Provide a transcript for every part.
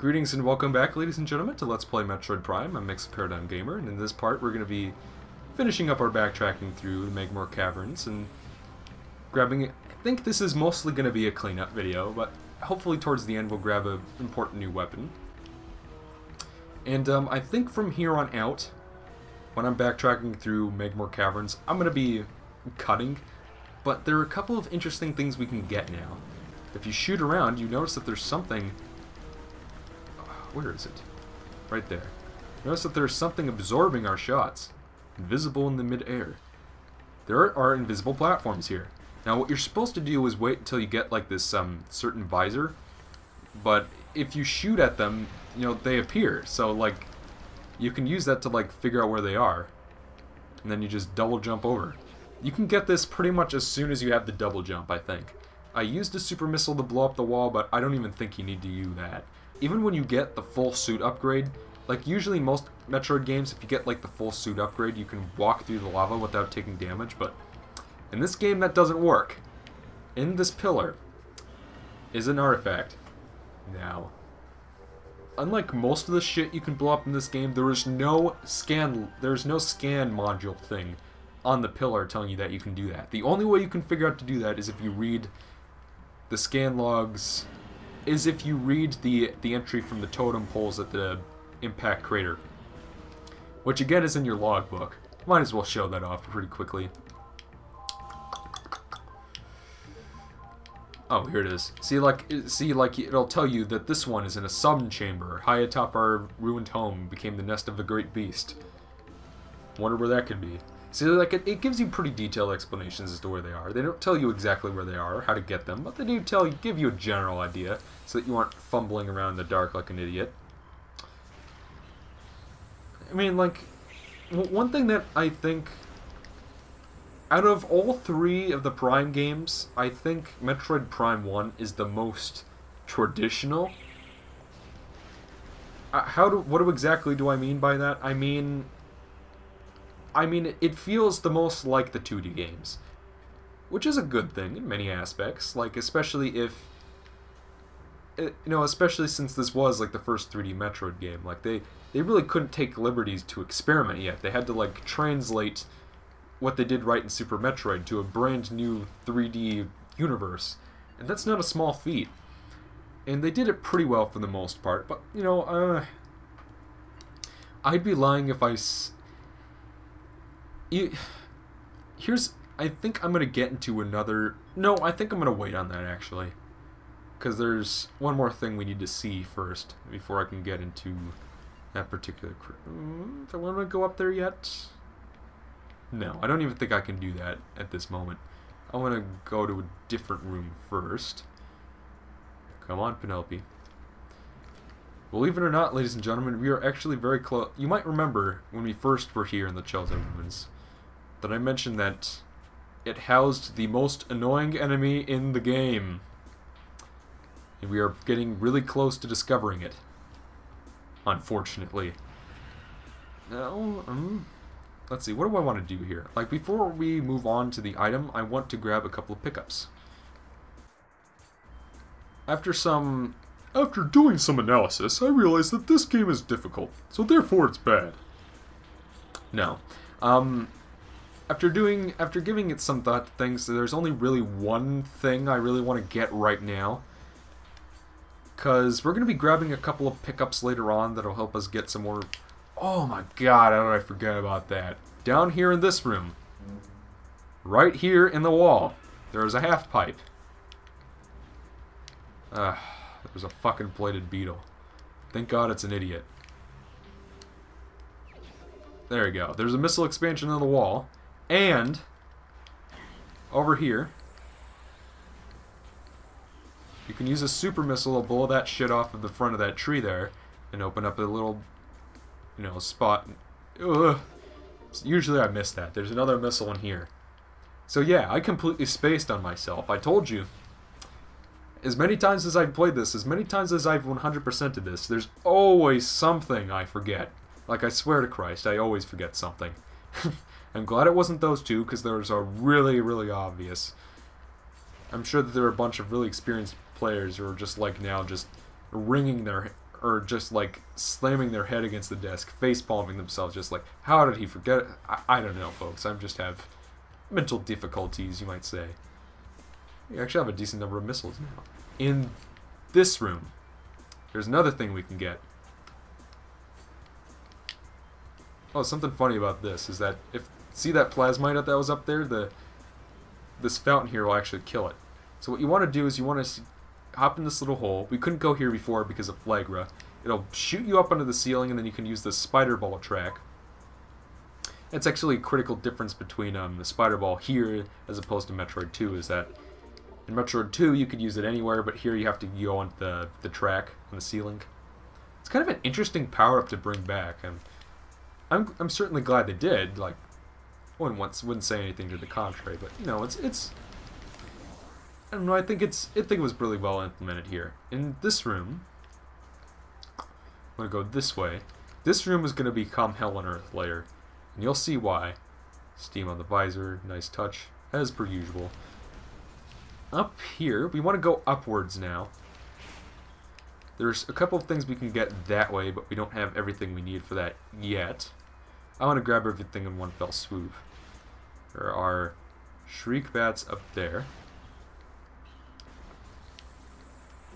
Greetings and welcome back, ladies and gentlemen, to Let's Play Metroid Prime. I'm Mixed Paradigm Gamer, and in this part we're going to be finishing up our backtracking through the Magmore Caverns and grabbing it. I think this is mostly going to be a cleanup video, but hopefully towards the end we'll grab an important new weapon. And I think from here on out, when I'm backtracking through Magmore Caverns, I'm going to be cutting, but there are a couple of interesting things we can get now. If you shoot around, you notice that there's something... Where is it? Right there. Notice that there's something absorbing our shots. Invisible in the mid-air. There are invisible platforms here. Now what you're supposed to do is wait until you get like this certain visor. But if you shoot at them, you know, they appear. So like, you can use that to like figure out where they are. And then you just double jump over. You can get this pretty much as soon as you have the double jump, I think. I used a super missile to blow up the wall, but I don't even think you need to do that. Even when you get the full suit upgrade, like usually most Metroid games, if you get like the full suit upgrade, you can walk through the lava without taking damage, but in this game that doesn't work. In this pillar is an artifact. Now, unlike most of the shit you can blow up in this game, there's no scan module thing on the pillar telling you that you can do that. The only way you can figure out to do that is if you read the scan logs, is if you read the entry from the totem poles at the impact crater, which again is in your logbook. Might as well show that off pretty quickly. Oh, here it is. See, like it'll tell you that this one is in a sun chamber high atop our ruined home, became the nest of a great beast. Wonder where that could be. See, like it gives you pretty detailed explanations as to where they are. They don't tell you exactly where they are or how to get them, but they do give you a general idea so that you aren't fumbling around in the dark like an idiot. I mean, like, one thing that I think, out of all three of the Prime games, I think Metroid Prime 1 is the most traditional. What exactly do I mean by that? I mean, it feels the most like the 2D games, which is a good thing in many aspects. Like, especially if, you know, especially since this was like the first 3D Metroid game. Like, they really couldn't take liberties to experiment yet. They had to like translate what they did right in Super Metroid to a brand new 3D universe, and that's not a small feat. And they did it pretty well for the most part. But you know, I'd be lying if I. I think I'm going to get into another... No, I think I'm going to wait on that, actually. Because there's one more thing we need to see first, before I can get into that particular... Do I want to go up there yet? No, I don't even think I can do that at this moment. I want to go to a different room first. Come on, Penelope. Believe it or not, ladies and gentlemen, we are actually very close. You might remember when we first were here in the Chozo Ruins that I mentioned that it housed the most annoying enemy in the game. And we are getting really close to discovering it. Unfortunately. Now, let's see, what do I want to do here? Like, before we move on to the item, I want to grab a couple of pickups. After doing some analysis, I realized that this game is difficult, so therefore it's bad. No. After giving it some thought to things, there's only really one thing I really want to get right now. Because we're going to be grabbing a couple of pickups later on that'll help us get some more... Oh my god, how did I forget about that? Down here in this room. Right here in the wall. There's a half pipe. There's a fucking plated beetle. Thank god it's an idiot. There we go. There's a missile expansion on the wall. And over here, you can use a super missile to blow that shit off of the front of that tree there and open up a little, you know, spot. Ugh. Usually I miss that. There's another missile in here. So yeah, I completely spaced on myself. I told you. As many times as I've played this, as many times as I've 100%ed this, there's always something I forget. Like, I swear to Christ, I always forget something. I'm glad it wasn't those two, because those are really, really obvious. I'm sure that there are a bunch of really experienced players who are just like now just wringing their or just like slamming their head against the desk, face palming themselves, just like, how did he forget it? I don't know, folks. I just have mental difficulties, you might say. We actually have a decent number of missiles now. In this room, there's another thing we can get. Oh, something funny about this is that if see that plasmite that was up there, this fountain here will actually kill it. So what you want to do is you want to hop in this little hole. We couldn't go here before because of Flagra. It'll shoot you up onto the ceiling, and then you can use the spider ball track. It's actually a critical difference between the spider ball here as opposed to Metroid 2 is that in Metroid 2 you could use it anywhere, but here you have to go on the track on the ceiling. It's kind of an interesting power-up to bring back, and I'm certainly glad they did. Like, I wouldn't say anything to the contrary, but you know, it's I don't know. I think it was really well implemented here. In this room, I'm gonna go this way. This room is gonna become Hell on Earth later. And you'll see why. Steam on the visor, nice touch, as per usual. Up here, we want to go upwards now. There's a couple of things we can get that way, but we don't have everything we need for that yet. I want to grab everything in one fell swoop. There are shriek bats up there.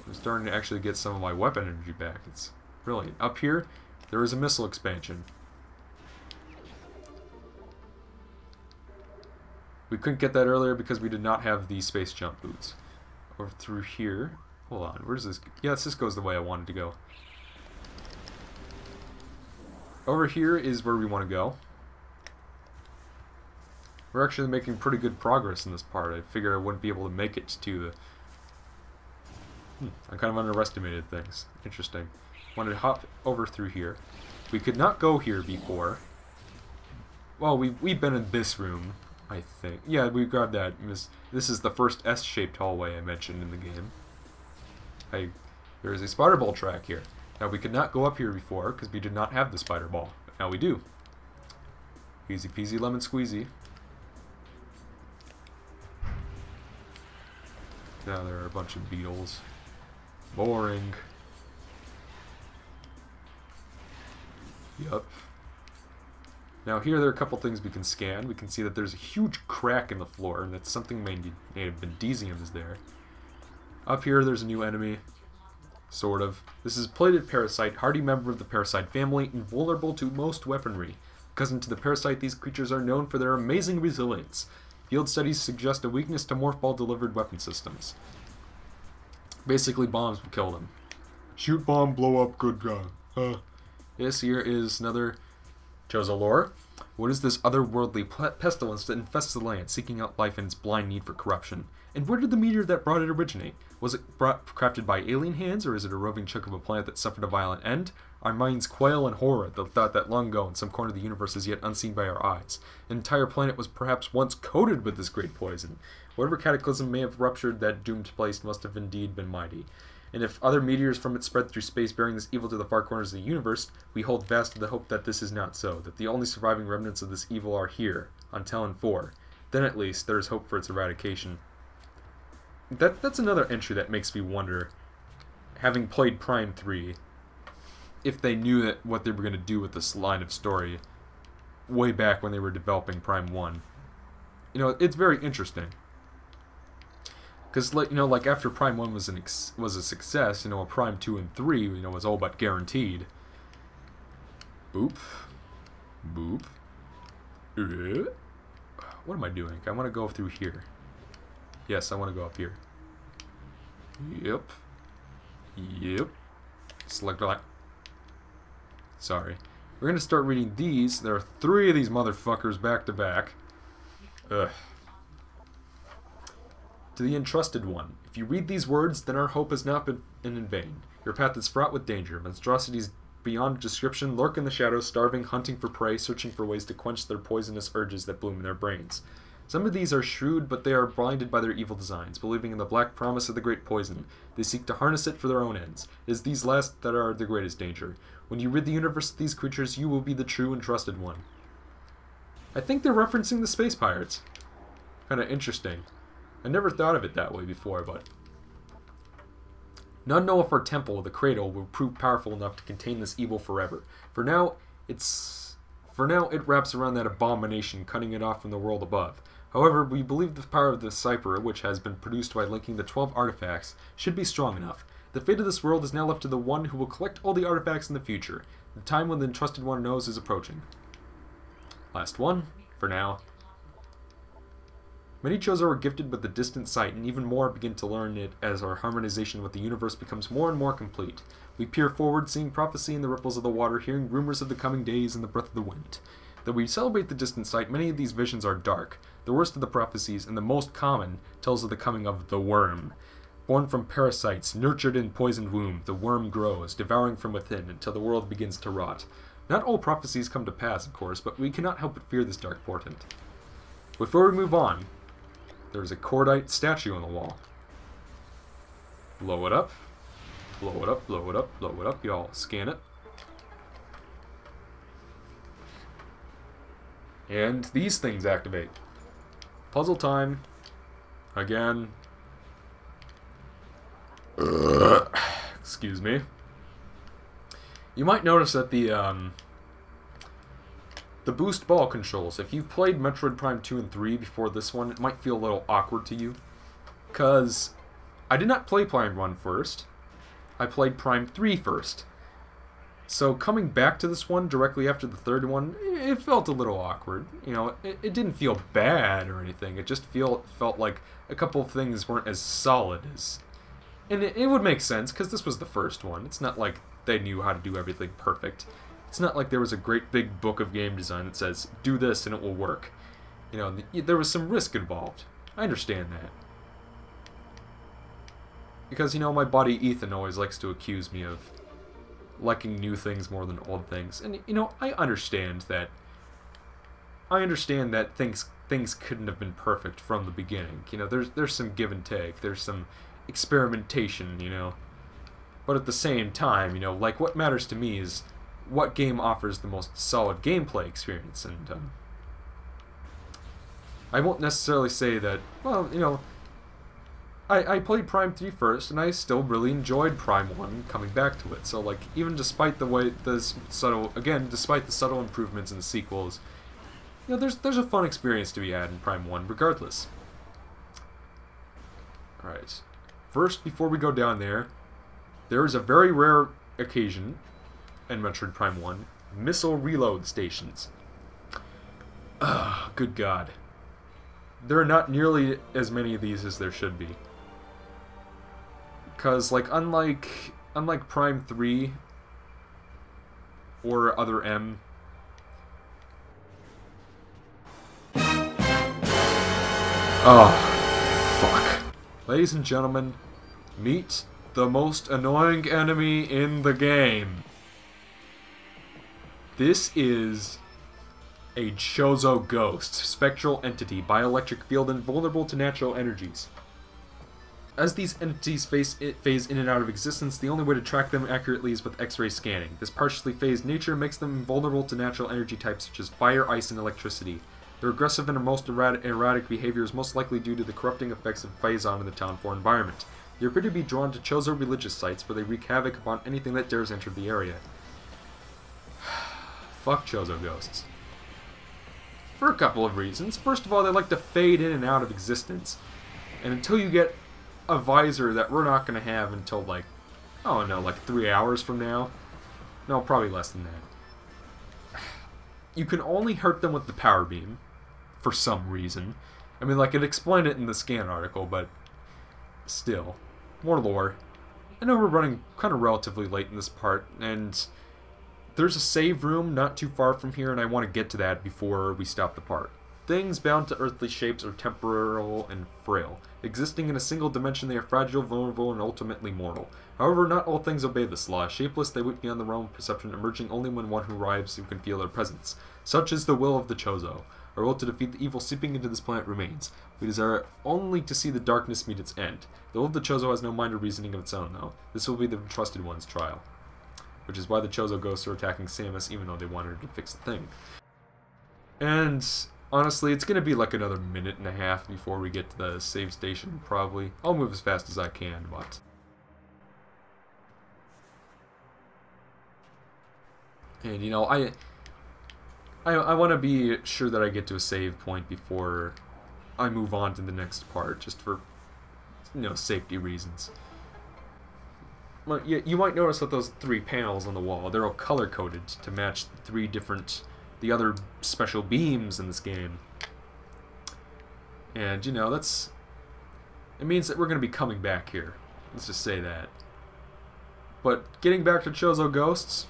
I'm starting to actually get some of my weapon energy back. It's brilliant. Up here, there is a missile expansion. We couldn't get that earlier because we did not have the space jump boots. Over through here. Hold on, where does this... Yes, this goes the way I wanted to go. Over here is where we want to go. We're actually making pretty good progress in this part. I figured I wouldn't be able to make it to the... I kind of underestimated things. Interesting. Wanted to hop over through here. We could not go here before. Well, we've been in this room, I think. Yeah, we grabbed that. This is the first S-shaped hallway I mentioned in the game. There is a spider ball track here. Now, we could not go up here before because we did not have the spider ball. But now we do. Easy peasy lemon squeezy. Now there are a bunch of beetles. Boring. Yup. Now here there are a couple things we can scan. We can see that there's a huge crack in the floor, and that something may have been Desium is there. Up here there's a new enemy. Sort of. This is Plated Parasite, hardy member of the parasite family, invulnerable to most weaponry. Cousin to the parasite, these creatures are known for their amazing resilience. Field studies suggest a weakness to morph ball-delivered weapon systems. Basically, bombs will kill them. Shoot bomb, blow up, good guy. This here is another Chozo lore. What is this otherworldly pestilence that infests the land, seeking out life in its blind need for corruption? And where did the meteor that brought it originate? Was it crafted by alien hands, or is it a roving chunk of a planet that suffered a violent end? Our minds quail in horror at the thought that long ago, in some corner of the universe is yet unseen by our eyes, an entire planet was perhaps once coated with this great poison. Whatever cataclysm may have ruptured that doomed place must have indeed been mighty. And if other meteors from it spread through space bearing this evil to the far corners of the universe, we hold fast to the hope that this is not so, that the only surviving remnants of this evil are here, on Talon 4. Then at least, there is hope for its eradication. That's another entry that makes me wonder, having played Prime 3, if they knew that what they were going to do with this line of story way back when they were developing Prime 1. You know, it's very interesting. Because, like, you know, like after Prime 1 was a success, you know, a Prime 2 and 3, you know, was all but guaranteed. Boop. Boop. What am I doing? I want to go through here. Yes, I want to go up here. Yep. Yep. Select like. Sorry. We're going to start reading these. There are 3 of these motherfuckers back to back. Ugh. To the Entrusted One. If you read these words, then our hope has not been in vain. Your path is fraught with danger. Monstrosities beyond description lurk in the shadows, starving, hunting for prey, searching for ways to quench their poisonous urges that bloom in their brains. Some of these are shrewd, but they are blinded by their evil designs, believing in the black promise of the great poison. They seek to harness it for their own ends. It is these last that are the greatest danger. When you rid the universe of these creatures, you will be the true and trusted one. I think they're referencing the space pirates. Kind of interesting. I never thought of it that way before, but... None know if our temple of the cradle will prove powerful enough to contain this evil forever. For now, it wraps around that abomination, cutting it off from the world above. However, we believe the power of the cipher, which has been produced by linking the 12 artifacts, should be strong enough. The fate of this world is now left to the one who will collect all the artifacts in the future. The time when the Entrusted One knows is approaching. Last one, for now. Many Chozo are gifted with the distant sight, and even more begin to learn it as our harmonization with the universe becomes more and more complete. We peer forward, seeing prophecy in the ripples of the water, hearing rumors of the coming days in the breath of the wind. Though we celebrate the distant sight, many of these visions are dark. The worst of the prophecies, and the most common, tells of the coming of the worm. Born from parasites, nurtured in poisoned womb, the worm grows, devouring from within, until the world begins to rot. Not all prophecies come to pass, of course, but we cannot help but fear this dark portent. Before we move on, there's a cordite statue on the wall. Blow it up. Blow it up, blow it up, blow it up. Y'all scan it. And these things activate. Puzzle time. Again. Excuse me. You might notice that the boost ball controls, if you've played Metroid Prime 2 and 3 before this one, it might feel a little awkward to you. Because I did not play Prime 1 first. I played Prime 3 first. So coming back to this one directly after the third one, it felt a little awkward. You know, it didn't feel bad or anything. It just felt like a couple of things weren't as solid as... And it would make sense, because this was the first one. It's not like they knew how to do everything perfect. It's not like there was a great big book of game design that says, do this and it will work. You know, there was some risk involved. I understand that. Because, you know, my buddy Ethan always likes to accuse me of liking new things more than old things. And, you know, I understand that. I understand that things couldn't have been perfect from the beginning. You know, there's some give and take. There's some experimentation, you know. But at the same time, you know, like, what matters to me is what game offers the most solid gameplay experience. And, I won't necessarily say that, well, you know, I played Prime 3 first, and I still really enjoyed Prime 1 coming back to it. So, like, even despite the way despite the subtle improvements in the sequels, you know, there's a fun experience to be had in Prime 1 regardless. Alright. First, before we go down there is a very rare occasion in Metroid Prime 1, missile reload stations. Ugh, good God. There are not nearly as many of these as there should be. Because, like, unlike Prime 3 or Other M, oh, fuck. Ladies and gentlemen, meet the most annoying enemy in the game. This is a Chozo Ghost, spectral entity, bioelectric field, and vulnerable to natural energies. As these entities phase in and out of existence, the only way to track them accurately is with X-ray scanning. This partially phased nature makes them vulnerable to natural energy types such as fire, ice, and electricity. Their aggressive and most erratic behavior is most likely due to the corrupting effects of Phazon in the Town 4 environment. They appear to be drawn to Chozo religious sites where they wreak havoc upon anything that dares enter the area. Fuck Chozo Ghosts. For a couple of reasons. First of all, they like to fade in and out of existence. And until you get a visor that we're not going to have until, like, oh no, like 3 hours from now? No, probably less than that. You can only hurt them with the power beam, for some reason. I mean, like, it explained it in the scan article, but still. More lore. I know we're running kind of relatively late in this part, and there's a save room not too far from here, and I want to get to that before we stop the part. Things bound to earthly shapes are temporal and frail. Existing in a single dimension, they are fragile, vulnerable, and ultimately mortal. However, not all things obey this law. Shapeless, they wait beyond the realm of perception, emerging only when one who arrives who can feel their presence. Such is the will of the Chozo. Our will to defeat the evil seeping into this planet remains. We desire only to see the darkness meet its end. The will of the Chozo has no mind or reasoning of its own, though. This will be the Trusted One's trial. Which is why the Chozo ghosts are attacking Samus, even though they wanted to fix the thing. And honestly, it's going to be like another minute and a half before we get to the save station, probably. I'll move as fast as I can, but And, you know, I want to be sure that I get to a save point before I move on to the next part, just for, you know, safety reasons. Well, you might notice that those 3 panels on the wall, they're all color-coded to match the other special beams in this game. And, you know, it means that we're going to be coming back here. Let's just say that. But getting back to Chozo Ghosts,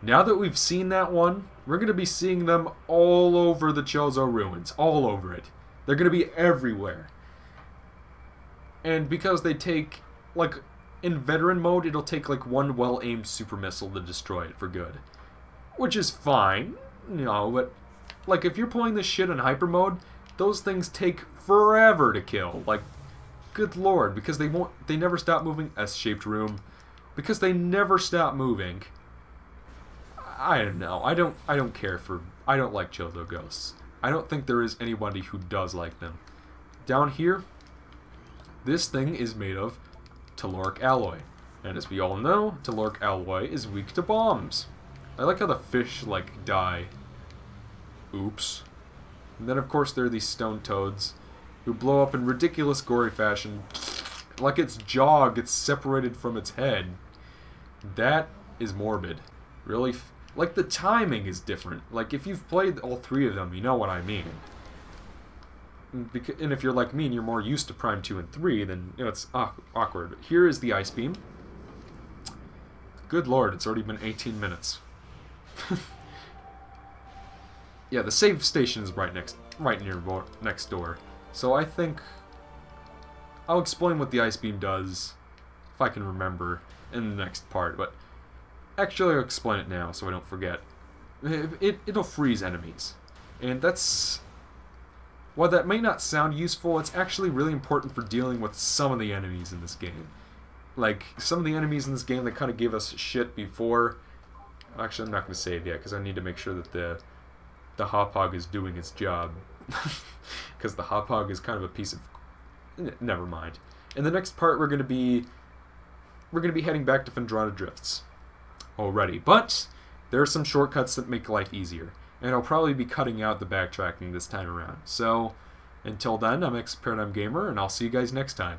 now that we've seen that one, we're going to be seeing them all over the Chozo Ruins. All over it. They're going to be everywhere. And because they take, like, in veteran mode, it'll take, like, one well-aimed super missile to destroy it for good. Which is fine, you know, but, like, if you're playing this shit in hyper mode, those things take forever to kill. Like, good lord, because they never stop moving. S-shaped room. Because they never stop moving. I don't know. I don't care for... I don't like Chozo Ghosts. I don't think there is anybody who does like them. Down here, this thing is made of telluric alloy. And as we all know, telluric alloy is weak to bombs. I like how the fish, like, die. Oops. And then, of course, there are these stone toads who blow up in ridiculous gory fashion. Like its jaw gets separated from its head. That is morbid. Really... Like, the timing is different. Like, if you've played all 3 of them, you know what I mean. And if you're like me and you're more used to Prime 2 and 3, then, you know, it's awkward. But here is the ice beam. Good lord, it's already been 18 minutes. Yeah, the save station is right next door. So I think I'll explain what the ice beam does, if I can remember, in the next part. But actually, I'll explain it now so I don't forget. It'll freeze enemies. And that's... While that may not sound useful, it's actually really important for dealing with some of the enemies in this game. Like, some of the enemies in this game that kind of gave us shit before... Actually, I'm not going to save yet, because I need to make sure that the Hop Hog is doing its job. Because the Hop Hog is kind of a piece of... Never mind. In the next part, we're going to be heading back to Phendrana Drifts already, but there are some shortcuts that make life easier, and I'll probably be cutting out the backtracking this time around. So, until then, I'm Paradigm Gamer, and I'll see you guys next time.